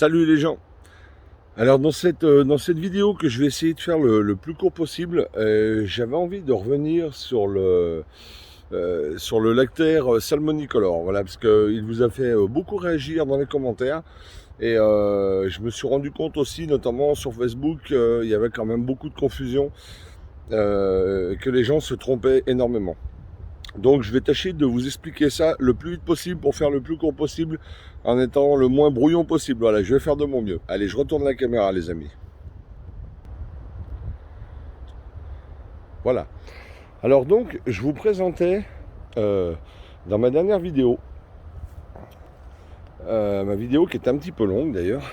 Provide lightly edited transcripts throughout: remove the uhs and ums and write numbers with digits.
Salut les gens. Alors dans cette vidéo que je vais essayer de faire le plus court possible, j'avais envie de revenir sur le lactaire salmonicolor, voilà, parce qu'il vous a fait beaucoup réagir dans les commentaires et je me suis rendu compte aussi, notamment sur Facebook, il y avait quand même beaucoup de confusion, que les gens se trompaient énormément. Donc je vais tâcher de vous expliquer ça le plus vite possible pour faire le plus court possible en étant le moins brouillon possible. Voilà, je vais faire de mon mieux. Allez, je retourne la caméra les amis. Voilà. Alors donc, je vous présentais dans ma dernière vidéo, ma vidéo qui est un petit peu longue d'ailleurs,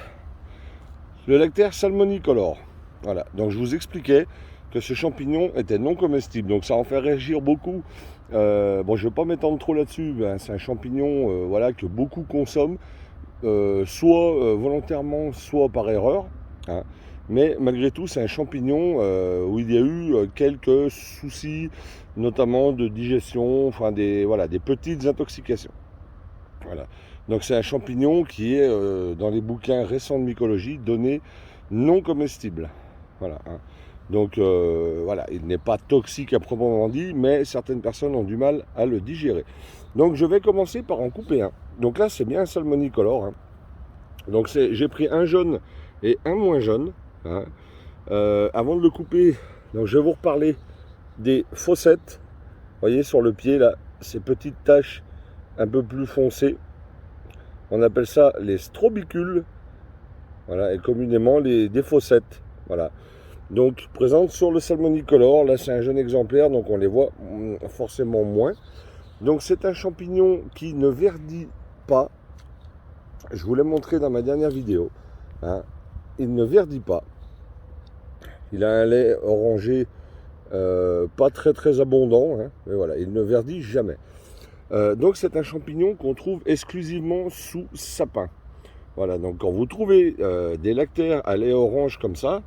le lactaire salmonicolor. Voilà, donc je vous expliquais que ce champignon était non comestible, donc ça en fait réagir beaucoup. Bon, je ne vais pas m'étendre trop là-dessus, ben, c'est un champignon voilà, que beaucoup consomment, soit volontairement, soit par erreur. Hein. Mais malgré tout, c'est un champignon où il y a eu quelques soucis, notamment de digestion, enfin voilà, des petites intoxications. Voilà. Donc c'est un champignon qui est, dans les bouquins récents de mycologie, donné non comestible. Voilà. Hein. Donc voilà, il n'est pas toxique à proprement dit, mais certaines personnes ont du mal à le digérer. Donc je vais commencer par en couper un. Donc là c'est bien un salmonicolor. Hein. Donc j'ai pris un jaune et un moins jaune. Hein. Avant de le couper, donc je vais vous reparler des fossettes. Vous voyez sur le pied là, ces petites taches un peu plus foncées. On appelle ça les strobicules. Voilà, et communément des fossettes. Voilà. Donc présente sur le salmonicolor, là c'est un jeune exemplaire, donc on les voit forcément moins. Donc c'est un champignon qui ne verdit pas. Je vous l'ai montré dans ma dernière vidéo. Hein. Il ne verdit pas. Il a un lait orangé pas très abondant, hein, mais voilà, il ne verdit jamais. Donc c'est un champignon qu'on trouve exclusivement sous sapin. Voilà, donc quand vous trouvez des lactaires à lait orange comme ça,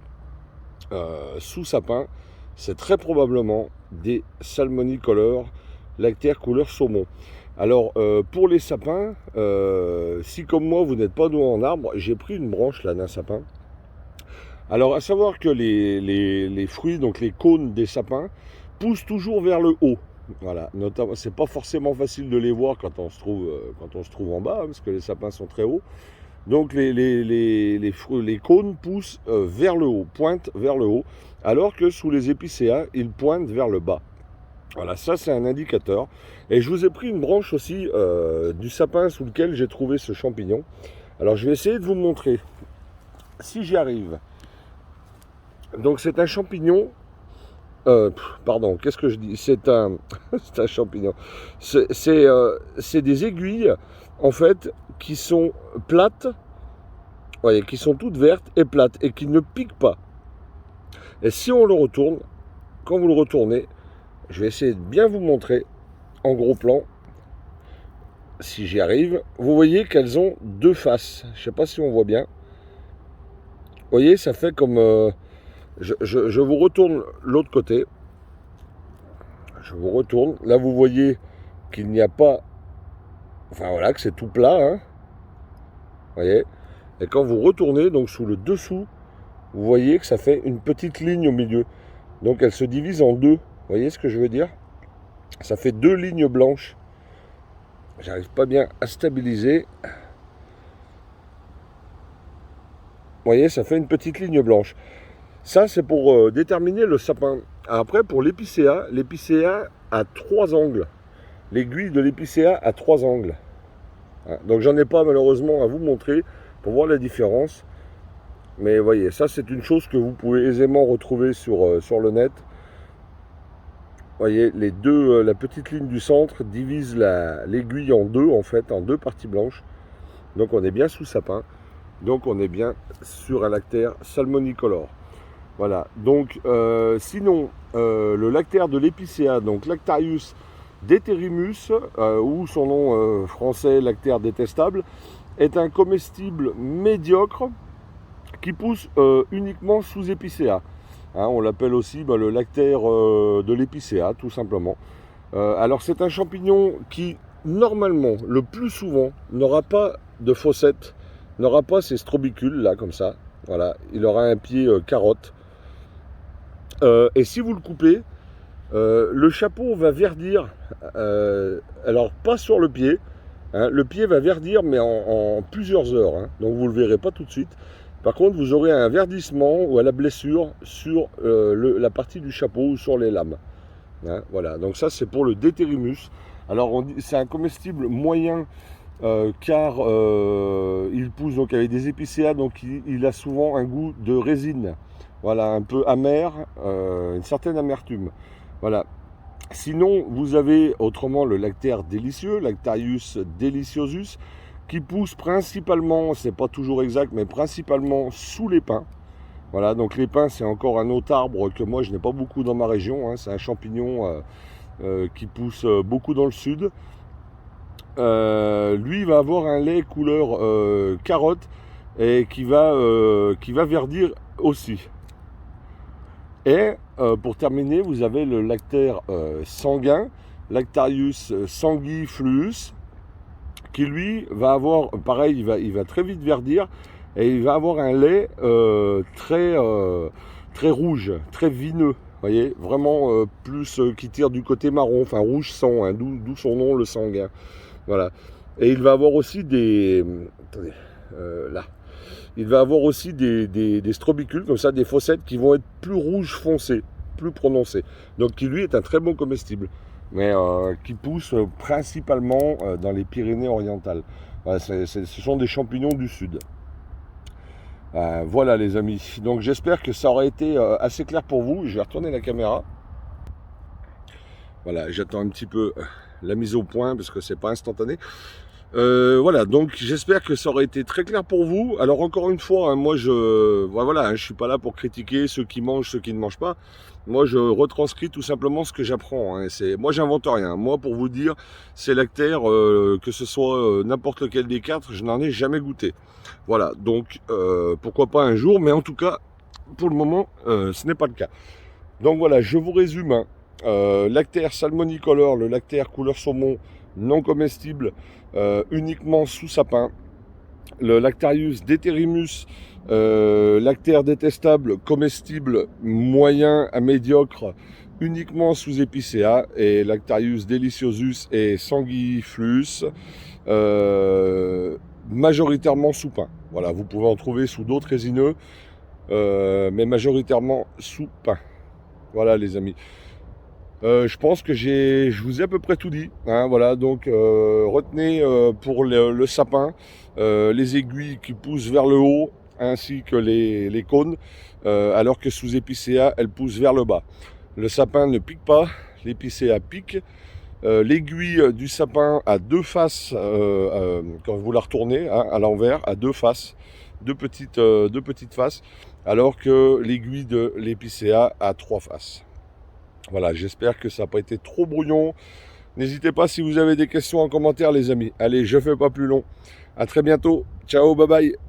sous sapin, c'est très probablement des salmonicolor lactaires couleur saumon. Alors pour les sapins, si comme moi vous n'êtes pas dos en arbre, j'ai pris une branche là d'un sapin. Alors à savoir que les fruits, donc les cônes des sapins, poussent toujours vers le haut. Voilà, notamment, c'est pas forcément facile de les voir quand on se trouve en bas, hein, parce que les sapins sont très hauts. Donc les cônes poussent vers le haut, pointent vers le haut, alors que sous les épicéas, ils pointent vers le bas. Voilà, ça c'est un indicateur. Et je vous ai pris une branche aussi du sapin sous lequel j'ai trouvé ce champignon. Alors je vais essayer de vous montrer, si j'y arrive. Donc c'est un champignon, pardon, qu'est-ce que je dis? C'est un, c'est un champignon. C'est des aiguilles, en fait, qui sont plates, voyez, qui sont toutes vertes et plates, et qui ne piquent pas. Et si on le retourne, quand vous le retournez, je vais essayer de bien vous montrer, en gros plan, si j'y arrive, vous voyez qu'elles ont deux faces. Je ne sais pas si on voit bien. Vous voyez, ça fait comme... je vous retourne l'autre côté. Je vous retourne. Là, vous voyez qu'il n'y a pas... Enfin, voilà, que c'est tout plat. Hein. Vous voyez. Et quand vous retournez, donc sous le dessous, vous voyez que ça fait une petite ligne au milieu. Donc, elle se divise en deux. Vous voyez ce que je veux dire? Ça fait deux lignes blanches. J'arrive pas bien à stabiliser. Vous voyez, ça fait une petite ligne blanche. Ça, c'est pour déterminer le sapin. Après, pour l'épicéa a trois angles. L'aiguille de l'épicéa a trois angles. Donc, j'en ai pas malheureusement à vous montrer pour voir la différence. Mais vous voyez, ça, c'est une chose que vous pouvez aisément retrouver sur le net. Vous voyez, la petite ligne du centre divise l'aiguille en deux, en fait, en deux parties blanches. Donc, on est bien sous sapin. Donc, on est bien sur un lactaire salmonicolor. Voilà, donc sinon, le lactaire de l'épicéa, donc Lactarius deuterimus, ou son nom français lactaire détestable, est un comestible médiocre qui pousse uniquement sous épicéa. Hein, on l'appelle aussi le lactaire de l'épicéa, tout simplement. Alors c'est un champignon qui, normalement, le plus souvent, n'aura pas de fossettes n'aura pas ces strobicules là comme ça. Voilà, il aura un pied carotte. Et si vous le coupez, le chapeau va verdir, alors pas sur le pied, hein, le pied va verdir mais en plusieurs heures, hein, donc vous ne le verrez pas tout de suite. Par contre, vous aurez un verdissement ou à la blessure sur la partie du chapeau ou sur les lames. Hein, voilà, donc ça c'est pour le Deuterimus. Alors c'est un comestible moyen car il pousse donc avec des épicéas, donc il a souvent un goût de résine. Voilà, un peu amer, une certaine amertume. Voilà. Sinon, vous avez autrement le lactaire délicieux, Lactarius deliciosus, qui pousse principalement, c'est pas toujours exact, mais principalement sous les pins. Voilà, donc les pins, c'est encore un autre arbre que moi je n'ai pas beaucoup dans ma région. Hein, c'est un champignon qui pousse beaucoup dans le sud. Lui, il va avoir un lait couleur carotte et qui va verdir aussi. Et pour terminer, vous avez le lactaire sanguin, Lactarius sanguifluus, qui lui va avoir, pareil, il va très vite verdir et il va avoir un lait très rouge, très vineux. Vous voyez, vraiment plus qui tire du côté marron, enfin rouge sang, hein, d'où son nom, le sanguin. Voilà. Et il va avoir aussi des. Attendez, là. Il va avoir aussi des strobicules, comme ça, des fossettes qui vont être plus rouge foncé, plus prononcées. Donc qui lui est un très bon comestible, mais qui pousse principalement dans les Pyrénées-Orientales. Voilà, ce sont des champignons du sud. Voilà les amis. Donc j'espère que ça aura été assez clair pour vous. Je vais retourner la caméra. Voilà, j'attends un petit peu la mise au point parce que c'est pas instantané. Voilà, donc j'espère que ça aurait été très clair pour vous. Alors encore une fois, hein, moi voilà, hein, je suis pas là pour critiquer ceux qui mangent, ceux qui ne mangent pas. Moi je retranscris tout simplement ce que j'apprends. Hein, moi j'invente rien. Moi pour vous dire, ces lactaires, que ce soit n'importe lequel des quatre, je n'en ai jamais goûté. Voilà, donc pourquoi pas un jour, mais en tout cas, pour le moment, ce n'est pas le cas. Donc voilà, je vous résume. Hein. Lactaire salmonicolor, le lactaire couleur saumon non comestible, uniquement sous sapin. Le Lactarius deuterimus, lactaire détestable, comestible moyen à médiocre, uniquement sous épicéa. Et Lactarius deliciosus et sanguifluus, majoritairement sous pain. Voilà, vous pouvez en trouver sous d'autres résineux, mais majoritairement sous pain. Voilà les amis. Je pense que je vous ai à peu près tout dit. Hein, voilà, donc retenez pour le sapin les aiguilles qui poussent vers le haut ainsi que les cônes, alors que sous épicéa, elles poussent vers le bas. Le sapin ne pique pas, l'épicéa pique. L'aiguille du sapin a deux faces quand vous la retournez hein, à l'envers, à deux faces, deux petites faces, alors que l'aiguille de l'épicéa a trois faces. Voilà, j'espère que ça n'a pas été trop brouillon. N'hésitez pas si vous avez des questions en commentaire les amis. Allez, je ne fais pas plus long. À très bientôt. Ciao, bye bye.